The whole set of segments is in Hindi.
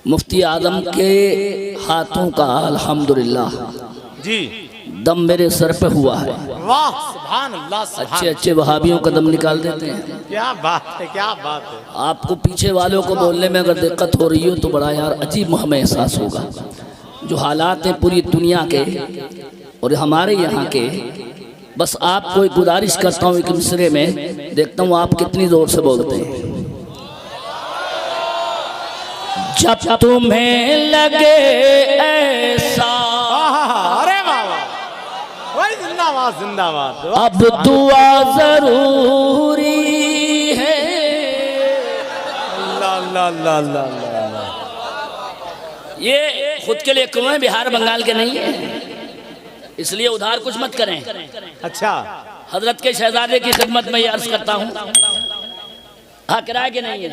मुफ्ती आजम के हाथों का अल्हम्दुलिल्लाह जी दम मेरे सर पे हुआ है। वाह सुभान अल्लाह, अच्छे अच्छे वहाबियों का दम निकाल देते हैं। क्या बात है, क्या बात है। आपको पीछे वालों को बोलने में अगर दिक्कत हो रही हो तो बड़ा यार अजीब हमें एहसास होगा। जो हालात हैं पूरी दुनिया के और हमारे यहाँ के, बस आपको एक गुजारिश करता हूँ, एक मिसरे में देखता हूँ आप कितनी जोर से बोलते हैं। जब तुम्हें लगे ऐसा, अरे वाह भाई, जिंदाबाद जिंदाबाद। अब दुआ जरूरी है। अल्लाह अल्लाह अल्लाह अल्लाह। ये खुद के लिए कुएं बिहार बंगाल के नहीं है, इसलिए उधार कुछ मत करें। अच्छा, हजरत के शहजादे की खिदमत में ये अर्ज करता हूँ, हाँ किराए के नहीं है,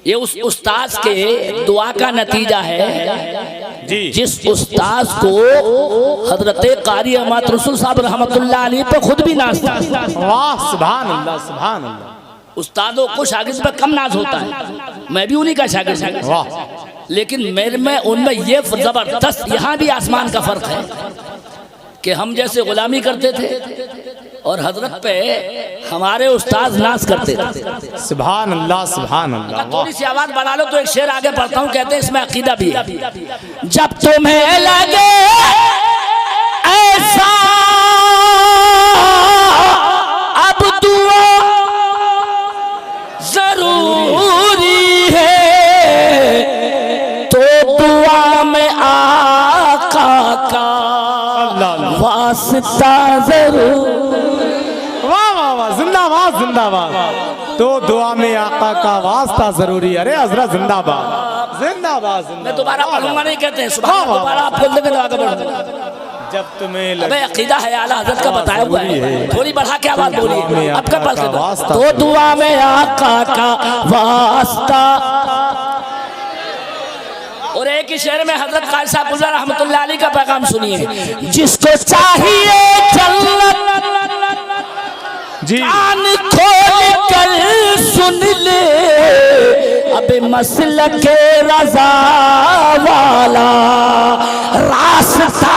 ये उस उस्ताद के दुआ का नतीजा है जी। जिस उस्ताद को हजरत कारी अहमद रसूल साहब रहमतुल्लाह अलैह पे खुद भी नाज था। वाह सुभान अल्लाह सुभान अल्लाह। उस्तादों को शागिर्द पे कम नाज होता है, मैं भी उन्हीं का शागिर्द। वाह, लेकिन मेरे में उनमें ये जबरदस्त, यहाँ भी आसमान का फर्क है कि हम जैसे गुलामी करते थे और हजरत पे हमारे उस्ताद नाज करते थे। सुभान अल्लाह सुभान अल्लाह। थोड़ी सी आवाज बढ़ा लो तो एक शेर आगे पढ़ता हूँ, कहते हैं इसमें अकीदा भी है। जब तुम्हें लगे ऐसा अब दुआ जरूरी है, तो दुआ में आका का वास्ता जरूर। वाह वाह वाह, जिंदाबाद जिंदाबाद। तो दुआ में आका का वास्ता जरूरी। अरे हजरत जिंदाबाद जिंदाबाद जिंदाबाद। मैं दोबारा पढ़ूंगा नहीं कहते हैं, सुभान अल्लाह, दोबारा आप बोल देंगे तो आगे बढ़ो। जब तुम्हें अबे अकीदा है, आला हजरत का बताया हुआ है, थोड़ी बढ़ा के आवाज बोलिए। अब का पढ़ तो दुआ में आका का वास्ता। और एक ही शेर में हजरत कारी साहब गुलजार रहमतुल्लाह अलैह का पैगाम सुनिए। जिसको चाहिए जन्नत जी, कान खोल कर सुन ले, अबे मसलक के रजा वाला रास्ता।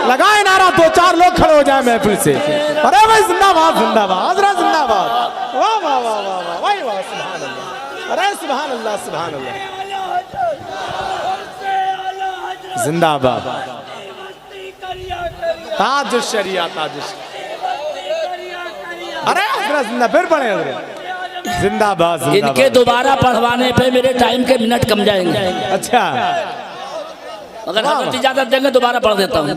लगाए नारा, दो चार लोग खड़े हो जाए महफिल से। अरे भाई जिंदाबाद जिंदाबाद, हजरत जिंदाबाद। वाह वाह वाह वाह वाह वाह वाह, सुभान अल्लाह। अरे सुभान अल्लाह सुभान अल्लाह, जिंदाबाद। ताज शरिया ताज। अरे हजरत जिंदा, फिर पढ़े हजरत जिंदाबाद जिंदाबाद। इनके दोबारा पढ़वाने पे मेरे टाइम के मिनट कम जाएंगे। अच्छा, अगर हजरत इजाजत देंगे दोबारा पढ़ देता हूँ।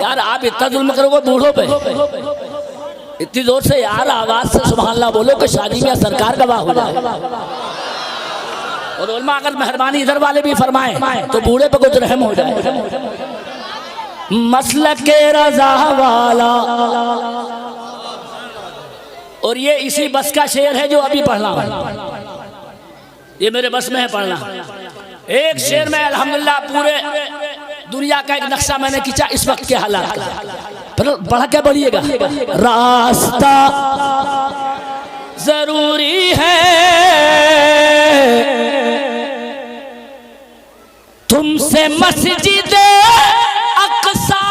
यार आप इतना जुल्म करोगे बूढ़ों पे, इतनी जोर से यार आवाज से सुभान अल्लाह बोलो कि शादी में सरकार गवाह हो जाए। और उलमा अगर मेहरबानी इधर वाले भी फरमाए तो बूढ़े पे कुछ रहम हो जाए। मसलक के रजा वाला। और ये इसी बस का शेर है जो अभी पढ़ना है, ये मेरे बस में है पढ़ना। एक शेर में अल्हम्दुलिल्लाह पूरे दुनिया का एक नक्शा मैंने खींचा इस वक्त के हालात का। बढ़ा क्या बढ़िएगा। रास्ता जरूरी है, तुमसे मस्जिद अक्सा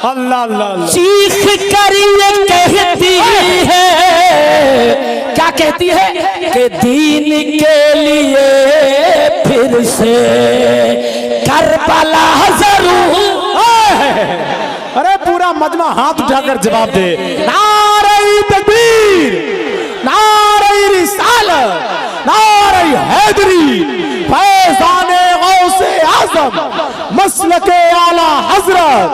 अल्लाह अल्लाह। चीख कर ये कहती है, क्या कहती है कि दीन के लिए फिर से करबला जरूर। अरे पूरा मजमा हाथ उठाकर जवाब दे। नारे तकबीर, नारे रिसालत, नारे हैदरी, फैज़ाने गौसे आज़म, मसलके आला हजरत,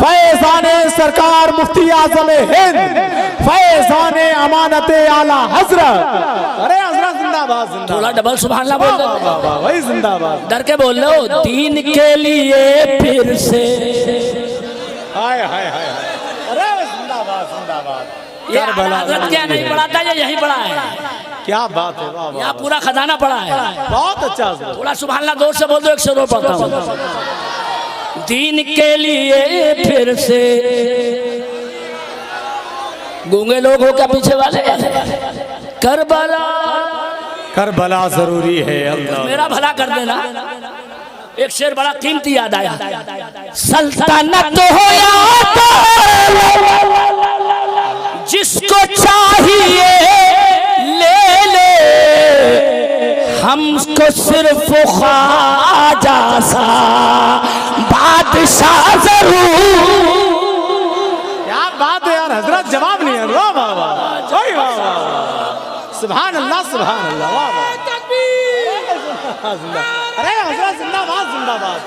फैज़ाने सरकार मुफ्ती आज़म हिंद, फैज़ाने अमानते आला हजरत। अरे हजरत जिंदाबाद जिंदाबाद। थोड़ा डबल सुभान अल्लाह बोल दो वही जिंदाबाद। डर के बोल लो, दीन के लिए फिर से। हाय हाय हाय। अरे जिंदाबाद जिंदाबाद। ये हजरत क्या नहीं पढ़ा था, ये यही पढ़ा है। क्या बात है, वाह वाह। यहाँ पूरा खजाना पड़ा है। बहुत अच्छा। थोड़ा सुभान अल्लाह जोर से बोल दो, एक शेर और पढ़ता हूँ। दीन के लिए फिर से। गूंगे लोग हो क्या पीछे वाले? करबला करबला जरूरी है अल्लाह। मेरा भला कर देना। एक शेर बड़ा कीमती याद आया। सल्तनत हो या जिसको चाहिए ले ले, हमको सिर्फ ख्वाजा सा बादशाह जरूर। क्या बात है यार, हजरत जवाब नहीं है। वाह वाह वाह, वाह वाह वाह, सुभान अल्लाह सुभान अल्लाह, वाह वाह। अरे हजरत जिंदाबाद जिंदाबाद,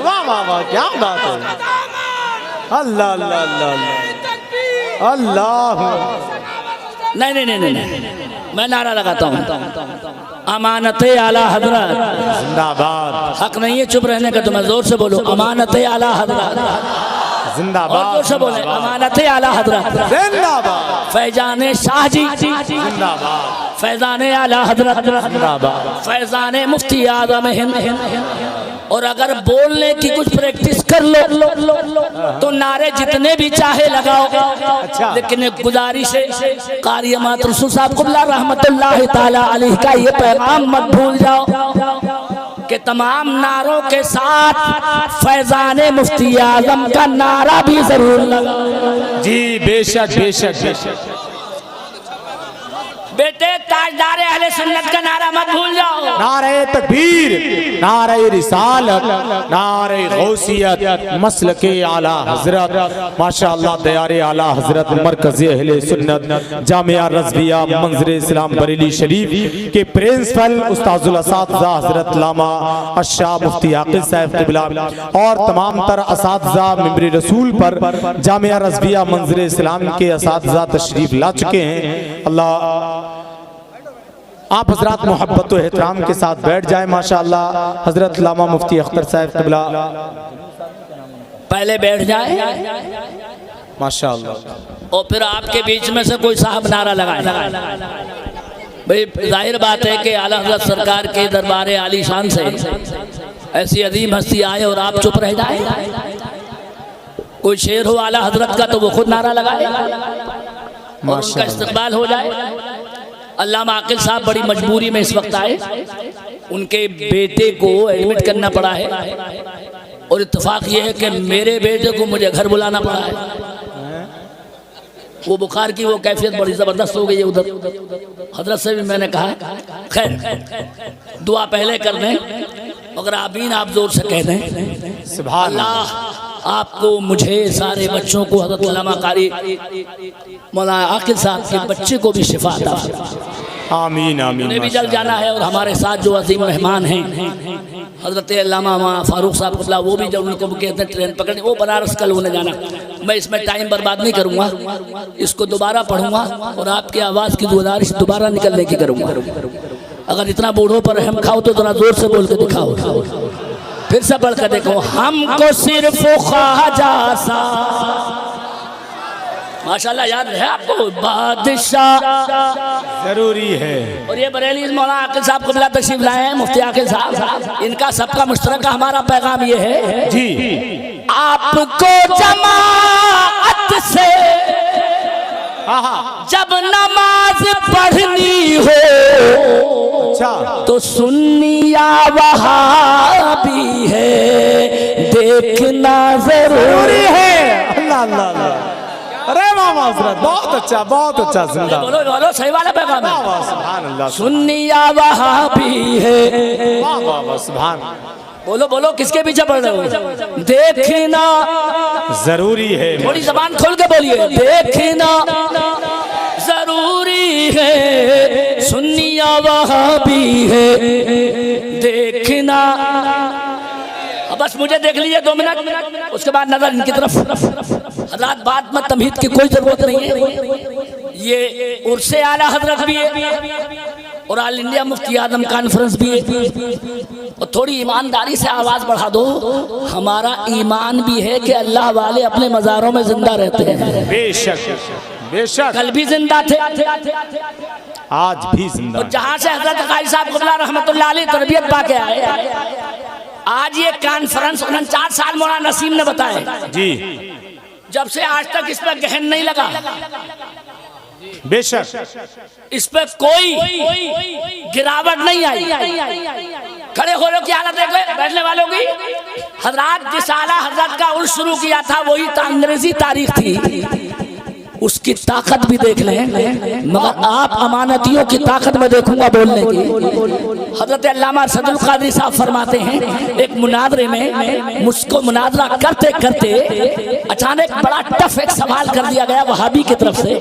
वाह वाह वाह, क्या बात है। अल्लाह अल्लाह अल्लाह अल्लाह। नहीं नहीं नहीं नहीं, मैं नारा लगाता हूँ, अमानत आला हजरत जिंदाबाद। हक नहीं है चुप रहने का, तो मैं जोर से बोलो अमानत आला हजरत। जिंदाबाद। जोर से बोले अमानत आला हजरत जिंदाबाद। फैजान शाह जी जिंदाबाद। फैजान आला हजरत जिंदाबाद। फैजान मुफ्ती आजम हिंद। और अगर बोलने की कुछ प्रैक्टिस कर लो तो नारे जितने भी चाहे लगाओ। अच्छा। लेकिन एक गुजारिश है, कारी मात रसूल साहब कुबला रहमतुल्लाह ताला अलैह का ये पैगाम मत भूल जाओ कि तमाम नारों के साथ फैजान मुफ्ती आजम का नारा भी जरूर लगाओ। जी बेशक बेशक बेशक। बेटे ताजदार अहले सुन्नत का नारा मत भूल जाओ। नारे तकबीर, नारे रिसालत, नारे गौसियत, मसलके आला हजरत, माशाअल्लाह दयारे आला हजरत मरकज़े अहले सुन्नत जामिया रज़विया मंज़िल इस्लाम बरेली शरीफ के प्रिंसिपल उस्ताजुल असातिज़ा हजरत लामा अशाह मुफ्ती आकिल साहब क़िबला और तमाम तर असातिज़ा मिंबर रसूल पर जामिया रज़विया मंज़िल इस्लाम के असातिज़ा तशरीफ ला चुके हैं। अल्लाह आप हजरत मोहब्बत व एहतराम के साथ बैठ जाए। माशाअल्लाह हजरत लामा मुफ्ती अख्तर साहब क़िबला पहले बैठ जाए माशाअल्लाह, और फिर आपके बीच में से कोई साहब नारा लगाए। भाई जाहिर बात है कि आला हज़रत सरकार के दरबार आलीशान से ऐसी अजीम हस्ती आए और आप चुप रह जाए। कोई शेर हो आला हजरत का तो वो खुद नारा लगाए और उनका इस्तकबाल हो जाए। अल्लामा आकिल साहब बड़ी मजबूरी में इस वक्त आए, उनके बेटे को एडमिट करना पड़ा है और इत्तेफाक ये है कि मेरे बेटे को मुझे घर बुलाना पड़ा है। वो बुखार की वो कैफियत बड़ी ज़बरदस्त हो गई है उधर। हजरत से भी मैंने कहा खैर दुआ पहले कर दें, मगर आमीन आप जोर से कह दें। सुभान अल्लाह आपको मुझे सारे बच्चों को हज़रत अल्लामा कारी मौलाना आकिल साहब के बच्चे को भी शिफा अता फरमाए। आमीन आमीन। उन्हें भी जल्द जाना है और हमारे साथ जो अजीम मेहमान हैं हज़रत अल्लामा फारूक साहब क़िबला, वो भी जब उनको कहते हैं ट्रेन पकड़ने, वो बनारस कल उन्हें जाना। मैं इसमें टाइम बर्बाद नहीं करूँगा, इसको दोबारा पढ़ूँगा और आपकी आवाज़ की गुजारिश दोबारा निकलने की करूँगा। अगर इतना बूढ़ों पर रहम खाओ तो जरा जोर से बोल के दिखाओ, फिर से बढ़ कर देखो। हमको सिर्फ ख्वाजा सा, माशाल्लाह याद है आपको, बादशाह जरूरी है। और ये बरेली मौलाना आकिल साहब क़िबला तशरीफ लाए हैं, मुफ्ती आकिल साहब, इनका सबका मुश्तरका हमारा पैगाम ये है जी, आपको जमाअत से जब नमाज पढ़नी हो अच्छा तो सुन्निया वहाबी है देखना जरूरी है। अल्लाह अल्लाह अल्लाह। अरे मामा हजरत बहुत अच्छा जिंदा। बोलो बोलो सही वाला पैगाम है। सुभान अल्लाह। सुन्निया वहाबी है, वाह वाह वाह, सुभान। बोलो बोलो किसके पीछे पड़ रहे हो? देखना जरूरी है। थोड़ी जबान खोल के बोलिए, देखना जरूरी है, सुन्निया वहाबी है देखना। बस मुझे देख लीजिए 2 मिनट, उसके बाद नजर इनकी तरफ। हजरत बात में तमहीद की कोई जरूरत नहीं है। ये उर्से आला हजरत भी है और ऑल इंडिया मुफ्ती आजम कॉन्फ्रेंस भी है। और थोड़ी ईमानदारी से आवाज बढ़ा दो। हमारा ईमान भी है कि अल्लाह वाले अपने मज़ारों में जिंदा रहते हैं। बेशक बेशक, कल भी जिंदा थे, आज भी जिंदा। और जहाँ से हजरत कारी साहब क़िबला रहमतुल्लाह अलैह तरबियत पाके आए, आज ये कॉन्फ्रेंस 49 साल मौलाना नसीम ने बताया जी, जब से आज तक इस पर गहन नहीं लगा। बेशक इस पे कोई गिरावट नहीं आई। खड़े होने की हालत देखो बैठने वालों की। हजरत जिस आला हजरत का उर्स शुरू किया था वही अंग्रेजी तारीख थी, उसकी ताकत भी देख लें, मगर आप अमानतियों की ताकत में देखूंगा बोलने की। हजरत अल्लामा सदुल कादरी साहब फरमाते हैं एक मुनादरे में मुझको मुनादरा करते करते अचानक बड़ा टफ एक सवाल कर दिया गया वहाबी की तरफ से।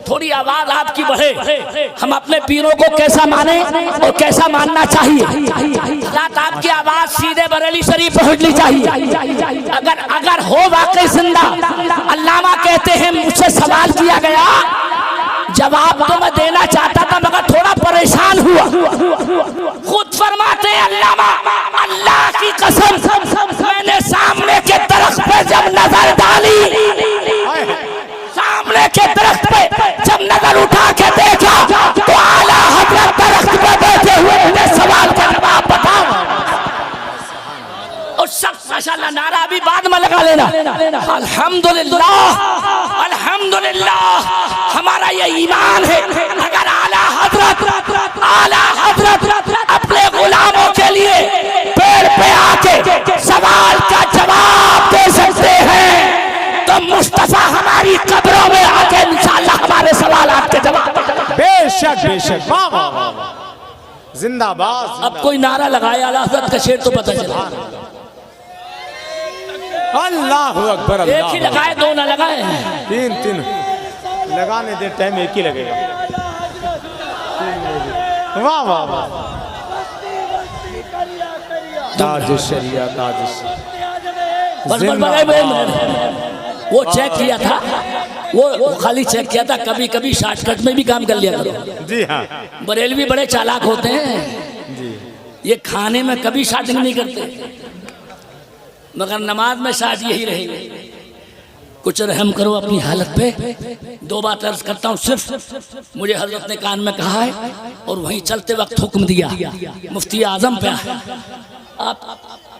थोड़ी आवाज आपकी बढ़े, हम अपने पीरों को कैसा माने और कैसा मानना चाहिए। हजरत आपकी आवाज सीधे बरेली शरीफ पहुंचनी चाहिए। अगर हो वाकई जिंदा, अल्लामा कहते हैं मुझसे सवाल किया गया, जवाब तो मैं देना चाहता था मगर थोड़ा परेशान हुआ। खुद फरमाते हैं अल्लामा, अल्लाह की कसम मैंने सामने के दरख्त पे जब नजर डाली, सामने के दरख्त पे जब नजर उठा के देखा तो आला हजरत दरख्त पे बैठे हुए सवाल का जवाब बताओ। और सब माशाल्लाह नारा अभी बाद में लगा लेना। अल्हम्दुलिल्लाह अल्हम्दुलिल्लाह हमारा ये ईमान है। अगर आला हजरत अपने गुलामों के लिए पेड़ पे आके सवाल का जवाब दे सकते हैं तो मुस्तफा हमारी कब्रों में आके इंशाअल्लाह हमारे सवालात के जवाब। बेशक बेशक, वाह वाह वाह, जिंदाबाद। अब कोई नारा लगाया आला हजरत का शेर तो पता चला। अल्लाह अकबर। एक ही लगाए, दो ना लगाए, तीन लगाने दे, टाइम एक ही लगेगा। वाह वाह वाह, ताज शरिया ताज। वो चेक किया था, वो खाली चेक किया था, कभी कभी शॉर्टकट में भी काम कर लिया करो। जी हाँ, बरेलवी बड़े चालाक होते हैं जी। ये खाने में कभी शादी नहीं करते मगर नमाज में शादी यही रहेगी। कुछ रहम करो अपनी हालत पे। दो बात अर्ज करता हूँ, सिर्फ मुझे हजरत ने कान में कहा है और वहीं चलते वक्त हुक्म दिया मुफ्ती आजम पे। आप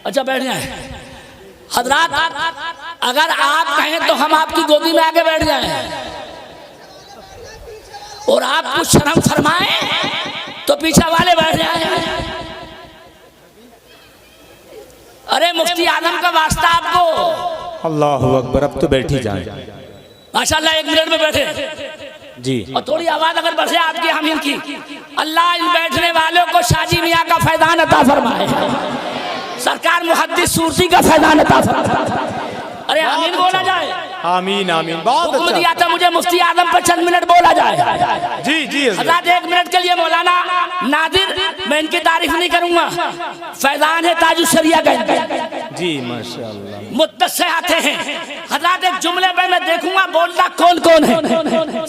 अच्छा बैठ जाए हजरात, अगर आप कहें तो हम आपकी गोदी में आके बैठ जाएं और आप कुछ शर्म फरमाएं तो पीछे वाले बैठ जाएं। अरे मुफ्ती आजम का वास्ता आपको। अल्लाह अकबर, अब तो बैठ ही जाए माशाल्लाह, 1 मिनट में बैठे जी। और थोड़ी आवाज अगर बढ़े आपकी हामीन की, अल्लाह इन बैठने वालों को शाजी मियाँ का फैजान अता फरमाए, सरकार मुहद्दिस सूरती का फैजान अता फरमाए। अरे आमीन बोला जाए। आमीन आमीन, बहुत हुक्म दिया था मुझे मुफ्ती आजम पर चंद मिनट बोला जाए। जी जी हज़रत 1 मिनट के लिए मौलाना नादिर, मैं इनकी तारीफ नहीं करूंगा, फैजान है ताजुल शरिया का जी माशाअल्लाह, मुद्दत से आते हैं। हज़रत एक जुमले में मैं देखूंगा बोलता कौन कौन है।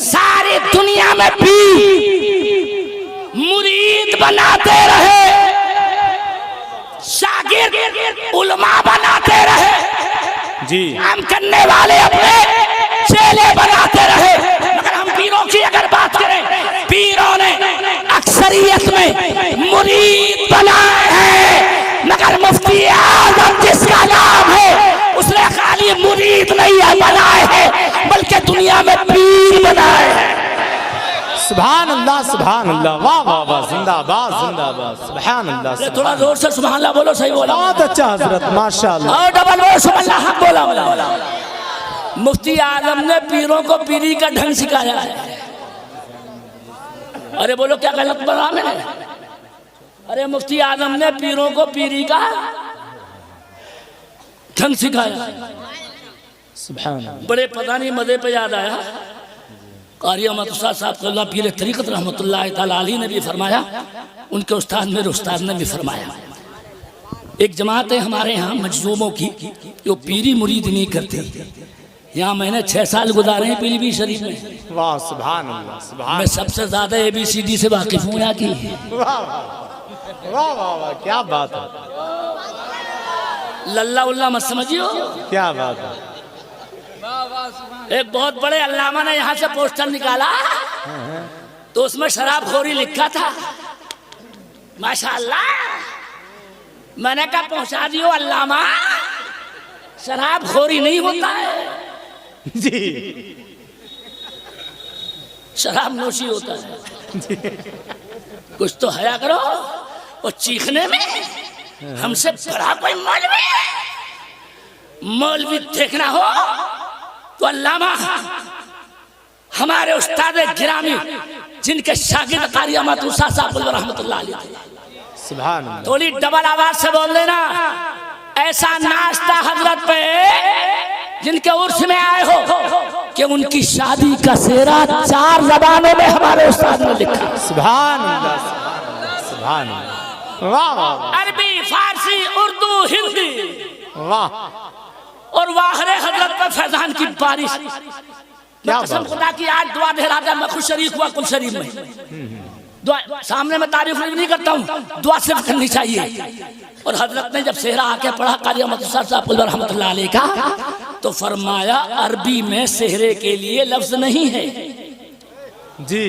सारी दुनिया में पीर मुरीद बनाते रहे, शागिर्द उलमा बनाते रहे जी, काम करने वाले अपने चेले बनाते रहे। मगर हम पीरों की अगर बात करें, पीरों ने अक्सरियत में मुरीद बनाए हैं, मगर मुफ्ती आजम जिसका नाम है उसने खाली मुरीद नहीं बनाए हैं बल्कि दुनिया में पीर बनाए हैं। सुभान अल्लाह सुभान अल्लाह, वाह वाह वाह, जिंदाबाद जिंदाबाद, सुभान अल्लाह। थोड़ा जोर से सुभान अल्लाह बोलो, सही बोला, बहुत अच्छा हजरत, माशाअल्लाह। और डबल बोलो सुभान अल्लाह, बोला। मुफ्ती आजम ने पीरों को पीरी का ढंग सिखाया है। अरे बोलो क्या गलत बोला मैंने? अरे मुफ्ती आजम ने पीरों को पीरी का ढंग सिखाया। सुभान, बड़े पता नहीं मजे पे याद आया, कारी अहमद उस्ताद साहब अल्लाह पीर तरीक़त रहमतुल्लाह तआला अलैह ने भी फरमाया, उनके उस्ताद मेरे उस्ताद ने भी फरमाया। एक जमात है हमारे यहाँ मजलूमों की जो पीरी मुरीद नहीं करती। यहाँ मैंने 6 साल गुजारे हैं पीलीभीत शरीफ में। वाह सुभान अल्लाह सुभान, मैं सबसे ज्यादा ABCD से वाकिफ हूँ यहाँ की। वाह वाह वाह वाह, क्या बात है, लल्ला उल्ला मत समझियो, क्या बात है। एक बहुत बड़े अल्लामा ने यहाँ से पोस्टर निकाला तो उसमें शराबखोरी लिखा था। माशाअल्लाह, मैंने कहा पहुंचा दियो अल्लामा, शराबखोरी नहीं होता है जी। शराब नोशी होता है। कुछ तो हया करो। और चीखने में हमसे बड़ा कोई मौलवी है? मौलवी देखना हो तो अल्लामा हमारे उस्ताद गिरामी जिनके शागिर्द कारी अहमद उसा साहब रहमतुल्लाह अलैह। सुभान अल्लाह। थोड़ी डबल आवाज से बोल देना। ऐसा नाश्ता हजरत पे जिनके उर्स में आए हो कि उनकी शादी का सेहरा 4 जबानों में हमारे उस्ताद ने लिखा। सुभान अल्लाह, सुभान अल्लाह। वाह वाह। अरबी, फारसी, उर्दू, हिंदी, वाह। और वाहरे हजरत पे फैजान की बारिश। मैं कसम खुदा की आज दुआ दे रहा था, मैं खुद शरीक हुआ कुल शरीफ में। दुआ सामने में तारीफ नहीं करता हूँ, दुआ सिर्फ करनी चाहिए। और हजरत ने जब सेहरा आके पढ़ा कारी अहमद साहब रहमतुल्लाह अलैह का, तो फरमाया अरबी में सेहरे के लिए लफ्ज नहीं है जी,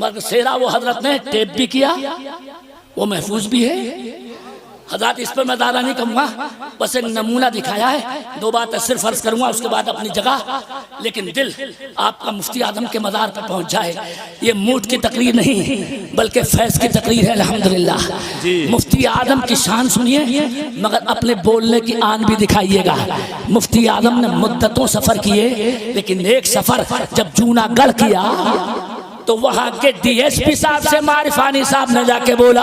मगर सेहरा वो हजरत ने टेप भी किया, वो महफूज भी है। हजरत इस पर मैं ज़्यादा नहीं कहूँगा, बस एक नमूना दिखाया है। 2 बातें सिर्फ अर्ज करूँगा, उसके बाद अपनी जगह। लेकिन दिल आपका मुफ्ती आदम के मज़ार पर पहुँच जाए। ये मूड की तकरीर नहीं बल्कि फैज़ की तकरीर है। अल्हम्दुलिल्लाह। मुफ्ती आदम की शान सुनिए, मगर अपने बोलने की आन भी दिखाइएगा। मुफ्ती आदम ने मुद्दतों सफ़र किए, लेकिन एक सफ़र जब जूनागढ़ किया तो वहां के DSP साहब से मारिफानी साहब ने जाके बोला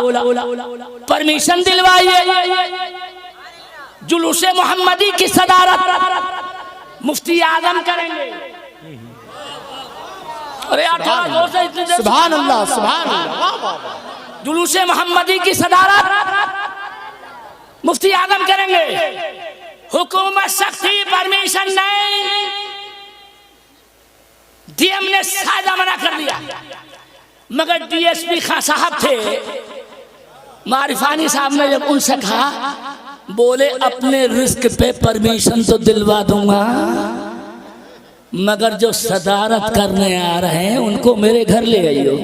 परमिशन दिलवाइए, जुलूसे मोहम्मदी की सदारत मुफ्ती आजम करेंगे। अरे यार थोड़ा जोर से, इतनी देर सुभान अल्लाह, सुभान अल्लाह। जुलूसे मोहम्मदी की सदारत मुफ्ती आजम करेंगे। हुकूमत सख्ती, परमिशन नहीं। DM ने सादा मना कर दिया, मगर DSP खां साहब थे, मारिफानी साहब ने जब उनसे कहा, बोले अपने रिस्क पे परमिशन तो दिलवा दूंगा, मगर जो सदारत करने आ रहे हैं उनको मेरे घर ले आइयो।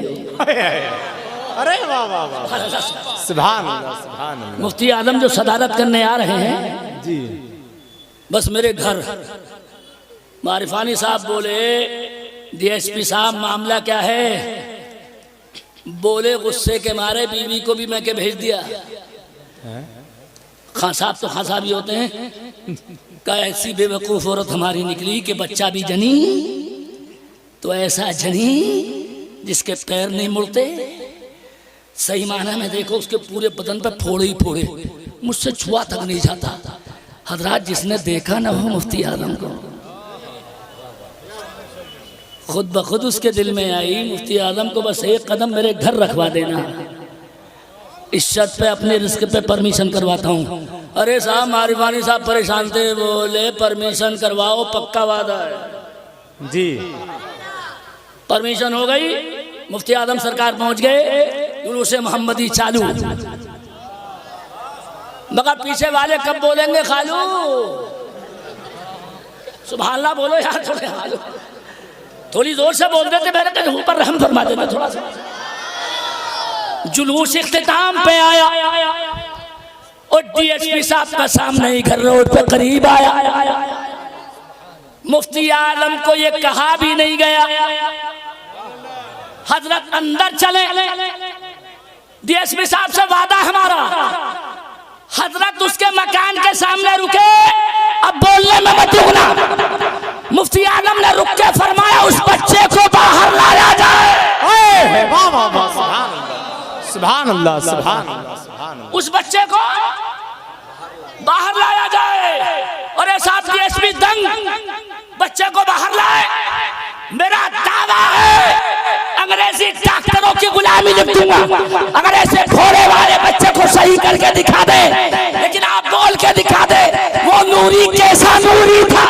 अरे वाह वाह वाह, सुभान अल्लाह, सुभान अल्लाह। मुफ्ती आजम जो सदारत करने आ रहे हैं जी, बस मेरे घर। मारिफानी साहब बोले DSP साहब मामला क्या है? बोले गुस्से के मारे बीवी को भी मैं के भेज दिया। खां साहब तो खां साहब ही होते हैं। का ऐसी बेवकूफ़ औरत हमारी निकली कि बच्चा भी जनी तो ऐसा जनी जिसके पैर नहीं मुड़ते। सही माना में देखो, उसके पूरे बदन पर फोड़े ही फोड़े, मुझसे छुआ तक नहीं जाता। हजरात जिसने देखा ना हो मुफ्ती आजम को, खुद ब खुद उसके दिल में आई मुफ्ती आजम को बस एक कदम मेरे घर रखवा देना, इस शर्त पे अपने रिस्क पे परमिशन करवाता हूँ। अरे साहब मारिफानी साहब परेशान थे, बोले परमिशन करवाओ, पक्का वादा है जी। परमिशन हो गई, मुफ्ती आजम सरकार पहुँच गए, जुलूसे मोहम्मदी चालू। मगर पीछे वाले कब बोलेंगे खालू? सुभान अल्लाह बोलो यार, थोड़े हालो, थोड़ी जोर से बोल देते, मेरे के ऊपर रहम फरमा देना थोड़ा सा। जुलूस इख्तिताम पे आया और DSP साहब का सामने ही घर रोड पे करीब आया। मुफ्ती आलम को ये कहा भी नहीं गया, हजरत अंदर चले। DSP साहब से वादा हमारा, हजरत उसके मकान के सामने रुके, अब बोलने में मत रुकना। मुफ्ती आलम ने रुक के फरमाया उस बच्चे को बाहर लाया जाए। वाह वाह वाह, सुभान अल्लाह, सुभान अल्लाह, सुभान अल्लाह। उस बच्चे को बाहर लाया जाए। और साहब DSP दंग बच्चे को बाहर लाए। मेरा दावा है अंग्रेजी डॉक्टरों की गुलामी लिख दूंगा अगर ऐसे घोड़े वाले बच्चे को सही करके दिखा दे। लेकिन आप बोल के दिखा दे वो नूरी कैसा नूरी था,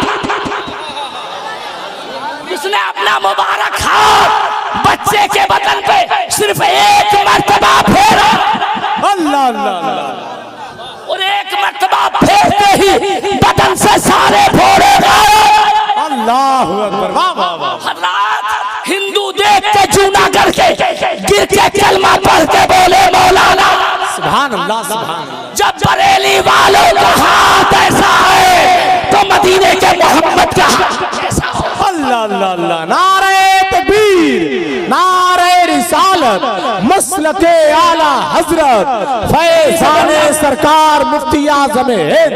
जिसने अपना मुबारक हाथ बच्चे के बदन पे सिर्फ एक मर्तबा फेरा। अल्लाह अल्लाह, और एक मर्तबा फेरते ही बदन से सारे फोड़े गए। अल्लाहु अकबर, वाह वाह वाह। हजरत हिंदू देख के जूनागढ़ के गिर के कलमा पढ़ के बोले मौलाना सुभान अल्लाह, सुभान अल्लाह। जब बरेली वालों का हाथ ऐसा है तो मदीने के मोहम्मद का हाथ ऐसा हो। अल्लाह अल्लाह अल्लाह, नारे तकबीर, के आला हजरत फैजान सरकार मुफ्ती आजम हिंद।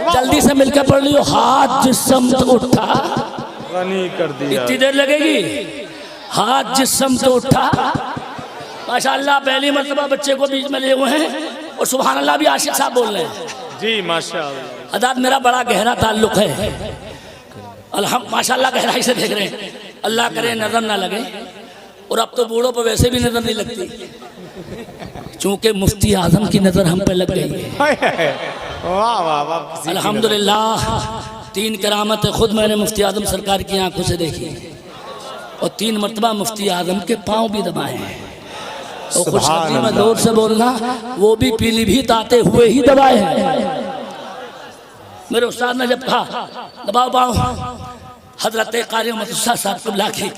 जल्दी से मिलकर पढ़ लियो। हाथ जिस समत उठा, गनी कर दिया। इतनी देर लगेगी? हाथ जिस समत उठा। माशाअल्लाह पहली मर्तबा बच्चे को बीच में ले हुए हैं और सुभान अल्लाह भी आशिक साहब बोल रहे हैं। जी माशाअल्लाह। हज़रत मेरा बड़ा गहरा ताल्लुक है, माशाअल्लाह गहराई से देख रहे हैं। अल्लाह करे नजर ना लगे, और अब तो बूढ़ों पर वैसे भी नजर नहीं लगती, चूंकि मुफ्ती आजम की नजर हम पे लग गई है। वाह वाह वाह। अल्हम्दुलिल्लाह 3 करामतें खुद मैंने मुफ्ती आजम सरकार की आंखों से देखी, और 3 मरतबा मुफ्ती आजम के पाँव भी दबाए हैं। और खुशखबरी में जोर से बोलना, वो भी पीलीभीत आते हुए ही दबाए हैं। मेरे उस्ताद ने जब कहा दबाओ पाओ, हजरत कारी मदरसा साहब को लाके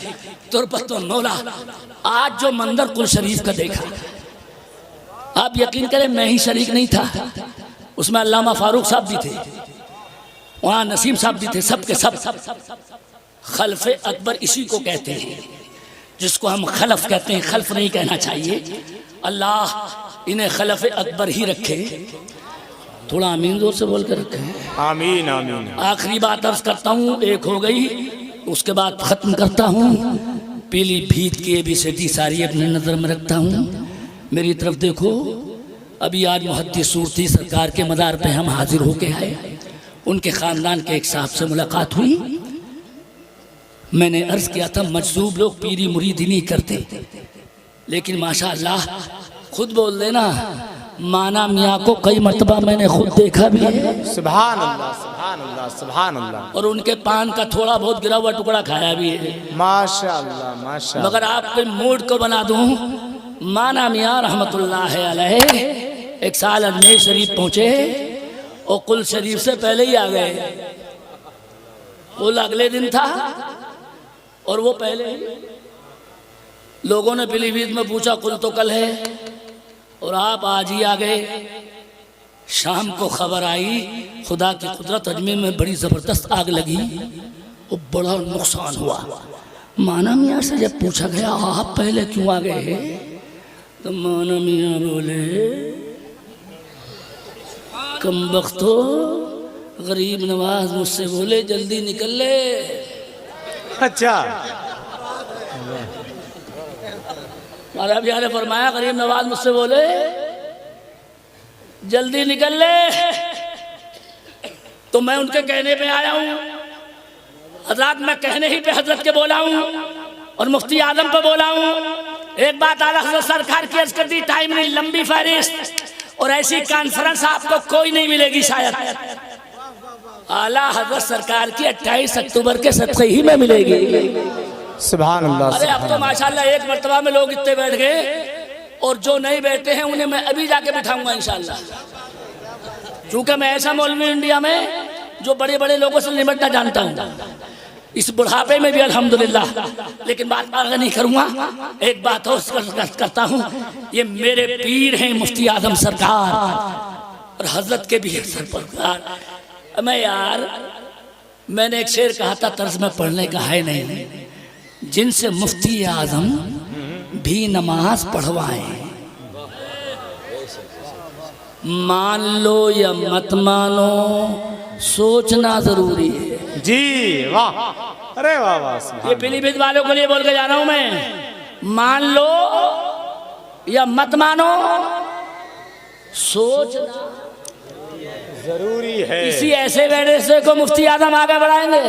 तुरबत मौला, आज जो मंदिर कुल शरीफ का देखा, आप यकीन करें मैं ही शरीक नहीं था, उसमें अल्लामा फारूक साहब भी थे, वहाँ नसीम साहब भी थे, सब के सब। खल्फे अकबर इसी को कहते हैं, जिसको हम खलफ कहते हैं, खल्फ नहीं कहना चाहिए। अल्लाह इन्हें खलफ अकबर ही रखे। थोड़ा आमीन जोर से बोल कर रखें। आमीन आमीन। आखिरी बात अर्ज करता हूँ, एक हो गई, उसके बाद ख़त्म करता हूँ। पीलीभीत की ABCD सारी अपने नज़र में रखता हूँ। मेरी तरफ देखो। अभी आज मुहद्दिस सूरती सरकार के मज़ार पे हम हाजिर होके आए, उनके ख़ानदान के एक साहब से मुलाकात हुई। मैंने अर्ज़ किया था मजदूब लोग पीरी मुरीदी नहीं करते, लेकिन माशाअल्लाह खुद बोल देना, माना मियाँ को कई मरतबा मैंने खुद देखा भी है। सुभान अल्लाह सुभान अल्लाह सुभान अल्लाह। और उनके पान का थोड़ा बहुत गिरा हुआ टुकड़ा खाया भी है। माशाअल्लाह माशाअल्लाह। मगर आपके मूड को बना दूं, माना मियाँ रहमतुल्लाह अलैह एक साल अजमेर शरीफ पहुँचे और कुल शरीफ से पहले ही आ गए। कुल अगले दिन था और वो पहले ही। लोगों ने पीलीभीत में पूछा कुल तो कल है और आप आज ही आ गए। शाम को खबर आई खुदा की कुदरत, अजमेर में बड़ी ज़बरदस्त आग लगी और बड़ा नुकसान हुआ। माना मियाँ से जब पूछा गया आप पहले क्यों आ गए, तो माना मियाँ बोले कम बख्तो गरीब नवाज मुझसे बोले जल्दी निकल ले। अच्छा। महाराज जी ने फरमाया गरीब नवाज मुझसे बोले जल्दी निकल ले, तो मैं उनके कहने पे आया हूँ। हजरत मैं कहने ही पे हजरत के बोला हूँ और मुफ्ती आजम पे बोला हूँ। एक बात आला हजरत सरकार की अर्ज कर दी, टाइम नहीं, लंबी फहरिस्त और ऐसी कॉन्फ्रेंस आपको कोई नहीं मिलेगी शायद। आला हजरत सरकार की 28 अक्टूबर के सदक़े ही में मिलेगी। सुभान अल्लाह। अरे अब तो माशाल्लाह एक मर्तबा में लोग इतने बैठ गए, और जो नहीं बैठे हैं उन्हें मैं अभी जाके बिठाऊंगा इंशाल्लाह। क्योंकि मैं ऐसा मौलवी इंडिया में जो बड़े बड़े लोगों से निपटना जानता हूँ, इस बुढ़ापे में भी अल्हम्दुलिल्लाह। लेकिन बात आगे नहीं करूँगा, एक बात और करता हूँ। ये मेरे पीर हैं मुफ्ती आजम सरकार और हजरत के भी सरकार। मैं यार मैंने एक शेर कहा था, तर्ज में पढ़ने का है नहीं, जिनसे मुफ्ती आजम भी नमाज पढ़वाएं, मान लो या मत मानो सोचना जरूरी है। जी वाह, अरे वाह वाह। ये पीलीभीत वालों के लिए बोल के जा रहा हूं मैं, मान लो या मत मानो सोचना जरूरी है। इसी ऐसे वैसे को मुफ्ती आजम आगे बढ़ाएंगे।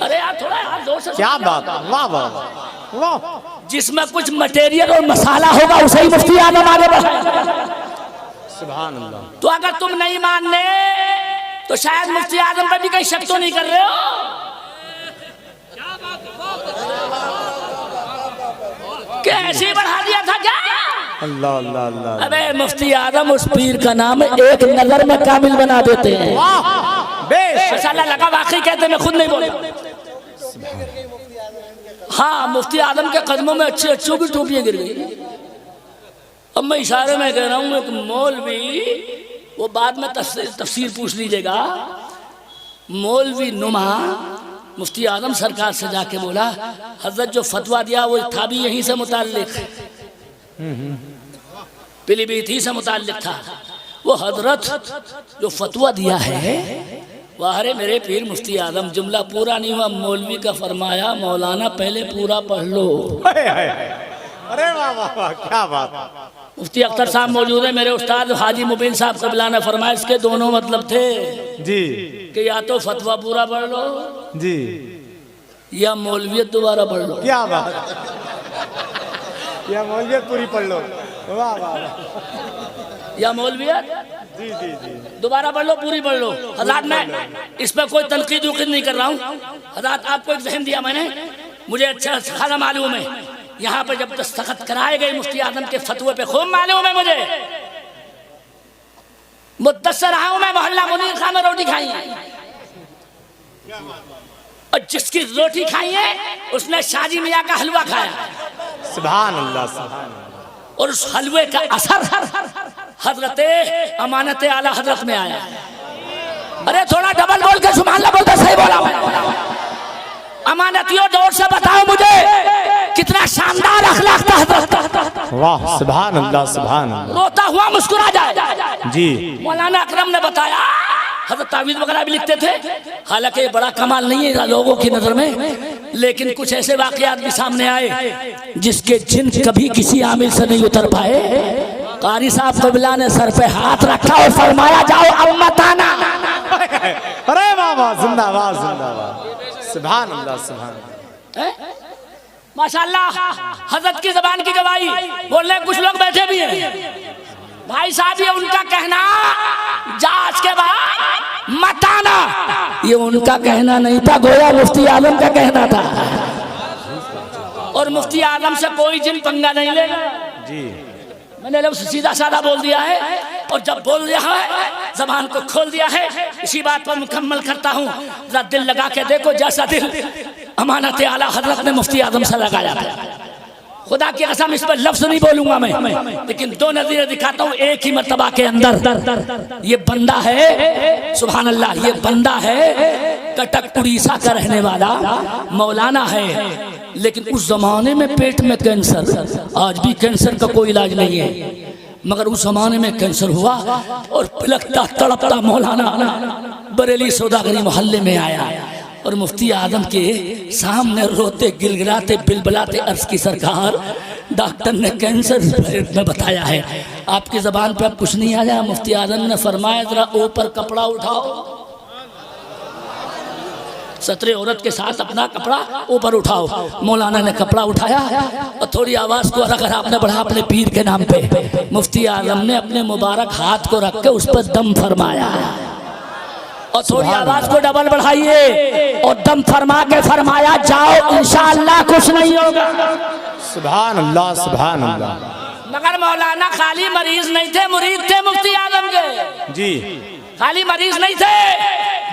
अरे यार थोड़ा यार जोर से। क्या बात, वाह वाह वाह। जिसमें कुछ मटेरियल और मसाला होगा उसे ही मुफ्ती आजम आगे बढ़ाएंगे। सुभान अल्लाह। तो अगर तुम नहीं मानने तो शायद मुफ्ती आजम पर भी कहीं शक तो नहीं कर रहे हो। कैसे बढ़ा दिया था क्या? अल्लाह अल्लाह अल्लाह। अबे मुफ्ती आजम उस पीर का नाम एक नजर में कामिल बना देते हैं। माशाल्लाह लगा वाकई कहते, मैं खुद नहीं बोला। हाँ मुफ्ती आजम के कदमों में अच्छी अच्छी की टोपियां गिर गई। अब मैं इशारे में कह रहा हूँ, एक मौलवी, वो बाद में तफसीर पूछ लीजिएगा, मौलवी नुमा मुफ्ती आजम सरकार से जाके बोला, हजरत जो फतवा दिया वो था भी यहीं से मुताल्लिक, पीलीभीत ही से मुताल्लिक था। वो हजरत जो फतवा दिया है वाहरे मेरे पीर मुफ्ती आजम, जुमला पूरा नहीं हुआ, मौलवी का फरमाया मौलाना पहले पूरा पढ़ लो। अरे वाह वाह वाह, क्या बात। मुफ्ती अख्तर साहब मौजूद है, मेरे उस्ताद हाजी मुबीन साहब कबला ने फरमाया इसके दोनों मतलब थे जी कि या तो फतवा पूरा पढ़ लो जी, या मौलवियत दोबारा पढ़ लो। क्या बात, या मौलवियत पूरी पढ़ लो। वाह वाह, या मौलवियत जी जी जी, दोबारा पढ़ लो, पूरी पढ़ लो। हज़रात मैं इस पर कोई तनकीद उकीद नहीं कर रहा हूँ। हज़रात आपको एक ज़हन दिया मैंने, मुझे अच्छा खासा मालूम है, यहाँ पे जब दस्तखत कराए गए मुफ्ती आजम के फतवे पे खूब मालूम है मुझे, मुद्दस्सर रहा हूँ मैं, मोहल्ला मुनीर खां में रोटी खाई है, और जिसकी रोटी खाई है उसने शाजी मियाँ का हलवा खाया, सुभान अल्लाह सुभान अल्लाह। और उस हलवे का असर हजरते अमानत आला हजरत में आया। अरे थोड़ा डबल बोल के सुभान अल्लाह बोलते, सही बोला अमानतियों, जोर से बताओ मुझे कितना शानदार अखलाक था हजरत। वाह सुभान अल्लाह सुभान अल्लाह। रोता हुआ मुस्कुरा जाए जी। मौलाना अकरम ने बताया, हजरत तावीज़ वगैरह भी लिखते थे, हालांकि बड़ा कमाल नहीं है लोगों की नजर में, लेकिन कुछ ऐसे वाकयात भी सामने आए जिसके जिन कभी किसी आमिल से नहीं उतर पाए। कारी साहब कबीला ने सर पे हाथ रखा और फरमाया जाओ अब मत आना। अरे वाह वाह, जिंदाबाद जिंदाबाद, सुभान अल्लाह सुभान। माशाल्लाह हजरत की जबान की गवाही बोल रहे, कुछ लोग बैठे भी हैं भाई साहब, ये उनका कहना जांच के बाद मत आना, ये उनका कहना नहीं था, गोया मुफ्ती आजम का कहना था। और मुफ्ती आजम से कोई जिन पंगा नहीं लेगा जी। मैंने लोग सीधा साधा बोल दिया है, और जब बोल दिया है जबान को खोल दिया है, इसी बात पर मुकम्मल करता हूँ। जरा दिल लगा के देखो, जैसा दिल अमानत आला हजरत ने मुफ्ती आजम से लगाया था, खुदा की कसम इस पर लफ्ज नहीं बोलूंगा मैं, लेकिन दो नज़ीरें दिखाता हूँ एक ही मर्तबा के अंदर। ये बंदा है सुभान अल्लाह, ये बंदा है कटक उड़ीसा का रहने वाला मौलाना है, लेकिन उस जमाने में पेट में कैंसर, आज भी कैंसर का कोई इलाज नहीं है, मगर उस जमाने में कैंसर हुआ और पिलकता तड़पता मौलाना बरेली सौदागरी मोहल्ले में आया, और मुफ्ती आजम के सामने रोते गिलगिलाते बिलबिलाते अर्ज की सरकार, डॉक्टर ने कैंसर में बताया है, आपकी ज़बान पे अब कुछ नहीं आया। मुफ्ती आजम ने फरमाया जरा ऊपर कपड़ा उठाओ, सतरे औरत के साथ अपना कपड़ा ऊपर उठाओ। मौलाना ने कपड़ा उठाया और थोड़ी आवाज़ को अगर आपने बढ़ा अपने पीर के नाम पे, मुफ्ती आजम ने अपने मुबारक हाथ को रख के उस पर दम फरमाया, और थोड़ी आवाज को डबल बढ़ाइए और दम फरमा के फरमाया जाओ इंशाअल्लाह कुछ नहीं होगा। सुभान अल्लाह सुभान अल्लाह। मगर मौलाना खाली मरीज नहीं थे, मुरीद थे मुफ्ती आजम के जी। खाली मरीज नहीं थे,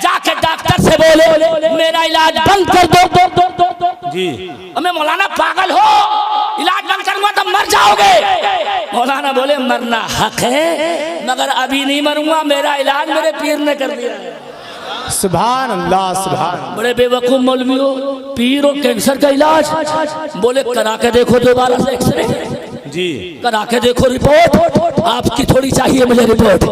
जाके डॉक्टर से बोले मेरा इलाज बंद कर दो जी। हमें मौलाना पागल हो, इलाज बंद करूंगा तो मर जाओगे। मौलाना बोले मरना हक है, मगर अभी नहीं मरूंगा, मेरा इलाज मेरे पीर ने कर दिया है। सुभान अल्लाह सुभान। बड़े बेवकूफ मौलवी हो, पीर हो कैंसर का इलाज, बोले करा के देखो दोबारा से एक्सरे जी, करा के देखो रिपोर्ट, आपकी थोड़ी चाहिए मुझे रिपोर्ट,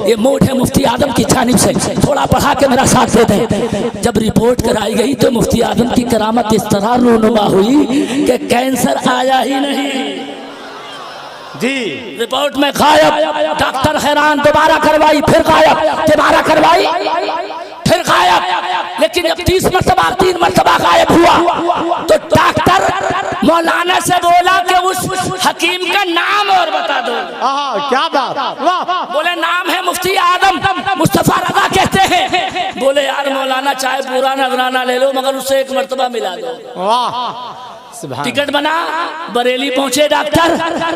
ये मोट है मुफ्ती आजम की जानिब से, थोड़ा बढ़ा के मेरा साथ दे दे। जब रिपोर्ट कराई गई तो मुफ्ती आजम की करामत इस तरह रूनुमा हुई कि कैंसर आया ही नहीं जी। रिपोर्ट में गायब, डॉक्टर हैरान, दोबारा करवाई फिर गायब, दोबारा करवाई फिर गायब, लेकिन जब 30 मरतबा 3 मरतबा गायब हुआ तो डॉक्टर मौलाना से बोला कि उस हकीम का नाम और बता दो। क्या बात, वाह। बोले नाम है मुफ्ती आजम, मुस्तफा रजा कहते हैं। बोले यार मौलाना चाहे पूरा नजराना ले लो मगर उससे एक मरतबा मिला दो। वाह। टिकट बना, बरेली पहुंचे डॉक्टर,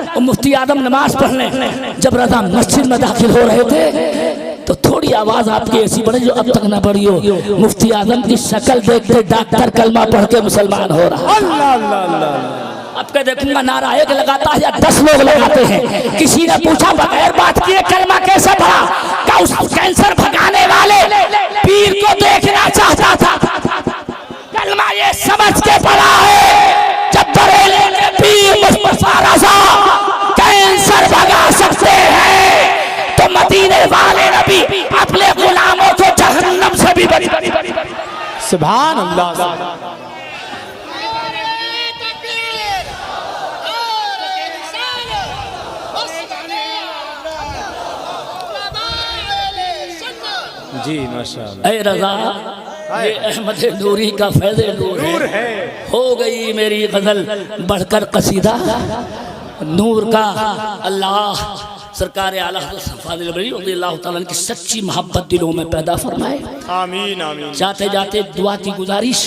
और मुफ्ती आजम नमाज पढ़ने जब रजा मस्जिद में दाखिल हो रहे थे तो थोड़ी आवाज आपकी ऐसी बढ़ी जो अब तक ना बढ़ी हो। मुफ्ती आजम की शक्ल देखते डॉक्टर कलमा पढ़ के मुसलमान हो रहा। अल्लाह अल्लाह अल्लाह। अब के देखूंगा नारा एक लगाता है या 10 लोग लगाते हैं। किसी ने पूछा बगैर बात किए कलमा कैसे पढ़ा? क्या उस कैंसर भगाने वाले पीर को देखना चाहता था? कभी अपने गुलामों को जहन्नम से भी बचा। सुभान अल्लाह। जी माशाअल्लाह। ऐ रज़ा ये अहमद नूरी का फैज़े नूर है। हो गई मेरी गजल बढ़कर कसीदा नूर का। अल्लाह सरकार आला फाज़िल बरी अल्लाह ताला की सच्ची मोहब्बत दिलों में पैदा फरमाए। आमीन आमीन। जाते जाते दुआ की गुजारिश,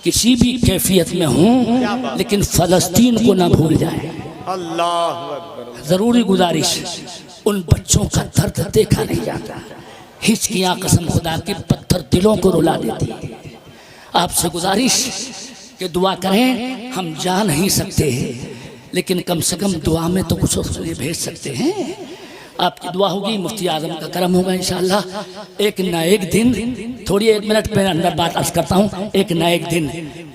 किसी भी कैफियत में हूँ लेकिन फ़लस्तीन को ना भूल जाए। अल्लाह ज़रूरी गुजारिश, उन बच्चों का दर्द देखा नहीं जाता। हिचकियाँ कसम खुदा की पत्थर दिलों को रुला देती है। आपसे गुजारिश कि दुआ करें। हम जा नहीं सकते लेकिन कम से कम दुआ में तो कुछ उसके भेज सकते हैं। आपकी दुआ होगी, मुफ्ती आजम का करम होगा इंशाअल्लाह। एक ना एक दिन, थोड़ी 1 मिनट में अंदर बात अर्ज करता हूँ। एक ना एक दिन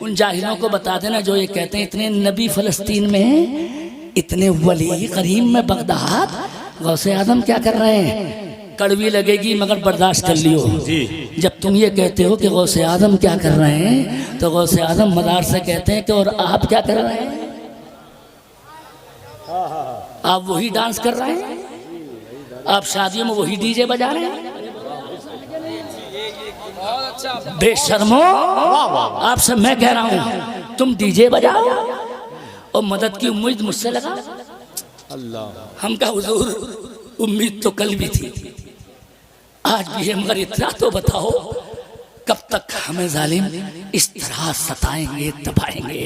उन जाहिलों को बता देना जो ये कहते हैं इतने नबी फ़लस्तीन में, इतने वली करीम में बगदाद, गौसे आजम क्या कर रहे हैं। कड़वी लगेगी मगर बर्दाश्त कर लियो। जब तुम ये कहते हो कि गौसे आजम क्या कर रहे हैं तो गौसे आजम मदार से कहते हैं कि और आप क्या कर रहे हैं। आप वही डांस कर रहे हैं, आप शादियों में वही डीजे बजा रहे हैं। बेशर्मो, आपसे मैं कह रहा हूँ तुम डीजे बजाओ और मदद की उम्मीद मुझसे लगा। अल्लाह। हम का हुजूर उम्मीद तो कल भी थी आज भी है, मगर इतना तो बताओ कब तक हमें जालिम इस तरह सताएंगे तपाएंगे।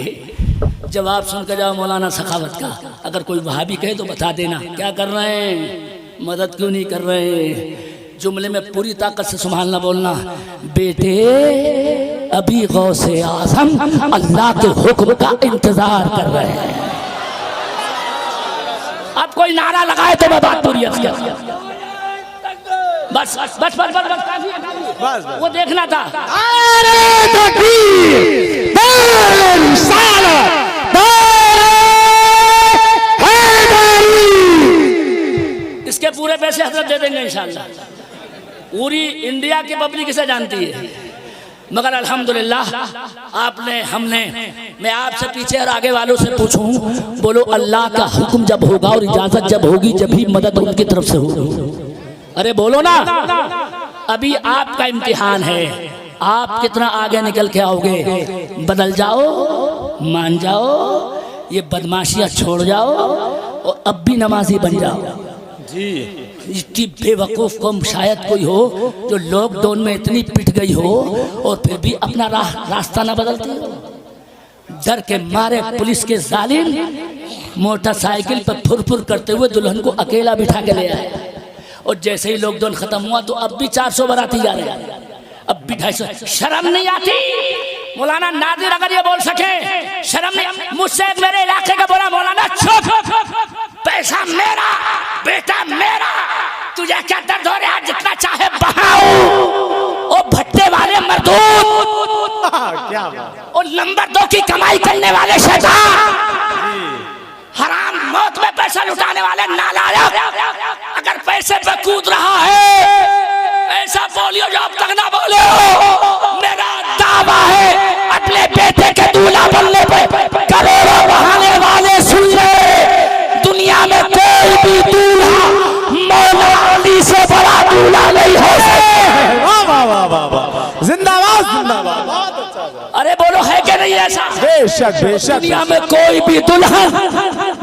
जवाब सुनकर जाओ मौलाना सखावत का। अगर कोई वहाबी कहे तो बता देना क्या कर रहे हैं, मदद क्यों नहीं कर रहे। जुमले में पूरी ताकत से संभालना बोलना। बेटे अभी गौसे आज़म अल्लाह के हुक्म का इंतजार कर रहे हैं। अब कोई नारा लगाए तो मैं बात पूरी अर्ज कर। बस बस बस बस बस काफी है, काफी है। बस। वो देखना था। इसके पूरे पैसे हजरत दे देंगे इंशाअल्लाह। पूरी इंडिया की पब्लिक इसे जानती है, मगर अल्हम्दुलिल्लाह आपने हमने मैं आपसे पीछे और आगे वालों से पूछूं, बोलो अल्लाह का हुक्म जब होगा और इजाजत जब होगी जब ही मदद उनकी तरफ से होगी। अरे बोलो ना। अभी आपका इम्तिहान है, आप कितना आगे निकल के आओगे। बदल जाओ, मान जाओ, ये बदमाशियां छोड़ जाओ और अब भी नमाजी बन जाओ। जी। इतनी बेवकूफ़ कौम शायद कोई हो जो लॉकडाउन में इतनी पिट गई हो और फिर भी अपना रास्ता ना बदलती हो। डर के मारे पुलिस के जालिम मोटरसाइकिल पर फुर करते हुए दुल्हन को अकेला बिठा के ले आए और जैसे ही लॉकडाउन खत्म हुआ तो अब भी 400 बाराती जा रहे हैं, अब भी 250। शर्म नहीं आती। मौलाना नादिर अगर ये बोल सके शर्म नहीं। मुझसे मेरे इलाके का बोला मौलाना चुप, पैसा मेरा, बेटा मेरा, तुझे क्या दर्द हो रहा है, जितना चाहे बहाओ। ओ भट्टे वाले मर्दूद, क्या और नंबर 2 की कमाई करने वाले शैतान, हराम मौत में पैसा लुटाने वाले नालायक, अगर पैसे पे कूद रहा है ऐसा बोलियो जो अब तक ना बोले हो। मेरा दावा है अपने बेटे के दूल्हा बनने पे करोड़ों बहाने वाले सुन ले। दुनिया में कोई भी दूल्हा मौला अली से बड़ा दूल्हा नहीं हो सकता। वाह वाह वाह वाह वाह, जिंदाबाद जिंदाबाद। अरे बोलो है कि नहीं ऐसा। बेशक बेशक। दुनिया में कोई भी दुल्हन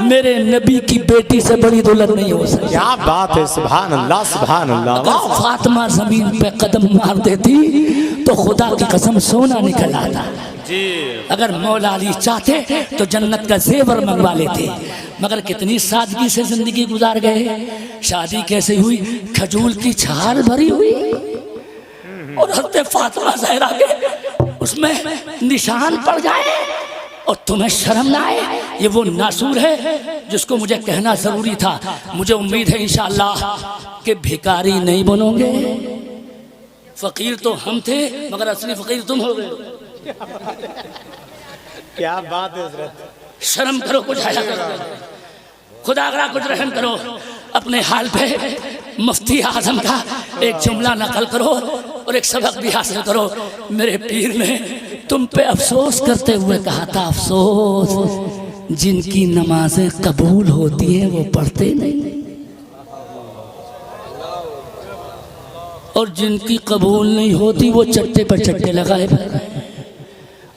मेरे नबी की बेटी से बड़ी दुल्हन नहीं हो सकती। क्या बात है, सुभान अल्लाह सुभान अल्लाह। अगर फातिमा जमीन पे कदम मार देती तो खुदा की कसम सोना निकल आता। अगर मौला अली चाहते तो जन्नत का जेवर मंगवा लेते, मगर कितनी सादगी से जिंदगी गुजार गए। शादी कैसे हुई, खजूल की छाल भरी हुई और हज़रत फातिमा ज़हरा के उसमें निशान पड़ जाए और तुम्हें शर्म ना आए। ये वो नासूर है जिसको मुझे कहना जरूरी था। मुझे उम्मीद है इंशाअल्लाह कि भिखारी नहीं बनोगे। फकीर तो हम थे मगर असली फकीर तुम हो गए। क्या बात है हज़रत। शर्म करो, कुछ आया करो, खुदा अगर कुछ रहम करो अपने हाल पे। मुफ्ती आजम का एक जुमला नकल करो और एक सबक भी हासिल करो। मेरे पीर ने तुम पे अफसोस करते हुए कहा था, अफसोस जिनकी नमाजें कबूल होती हैं वो पढ़ते नहीं, और जिनकी कबूल नहीं होती वो चट्टे पर चट्टे लगाए।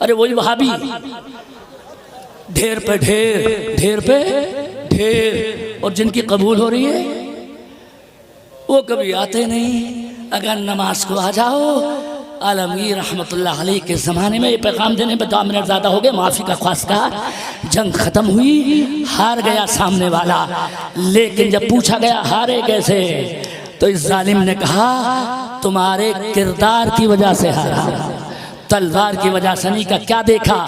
अरे वही वहाबी, ढेर पे ढेर, ढेर पे ढेर, और जिनकी कबूल हो रही है वो कभी आते नहीं। अगर नमाज को आ जाओ, आलमगीर रहमतुल्लाह अलैह के ज़माने में ये पैगाम देने में 2 मिनट ज़्यादा हो गए, माफ़ी का ख्वास्तार। जंग ख़त्म हुई, हार गया सामने वाला, लेकिन जब पूछा गया हारे कैसे, तो इस जालिम ने कहा तुम्हारे किरदार की वजह से हारा, तलवार की वजह से नहीं। का क्या देखा?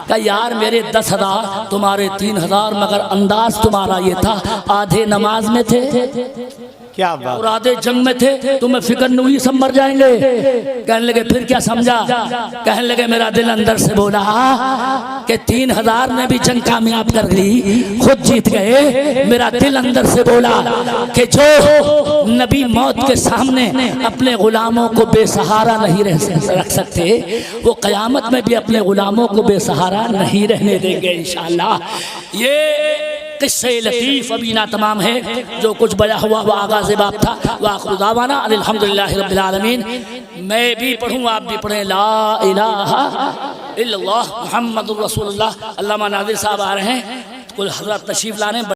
का यार मेरे 10,000 तुम्हारे 3,000, मगर अंदाज तुम्हारा ये था आधे नमाज में थे, क्या बात, और आधे जंग में थे, तुम्हें फिक्र नहीं हुई सब मर जाएंगे। कहने लगे फिर क्या समझा? कहने लगे मेरा दिल अंदर से बोला कि 3,000 ने भी जंग कामयाब कर ली, खुद जीत गए। मेरा दिल अंदर से बोला कि जो नबी मौत के सामने अपने गुलामों को बेसहारा नहीं रख सकते, वो क़यामत में भी अपने गुलामों को बेसहारा नहीं रहने देंगे इंशाअल्लाह। ये किस्से लतीफ़ अभी ना तमाम है, जो कुछ बया हुआ वह आगाज़ बाब था। वाखिर दावाना अल्हम्दुलिल्लाहि रब्बिल आलमीन। मैं भी पढ़ूँ, आप भी पढ़ें, ला इलाहा इल्लल्लाह मुहम्मदुर रसूलुल्लाह। अल्लामा नादिर साहब आ रहे हैं, कुल हज़रत तशरीफ़ ला रहे हैं।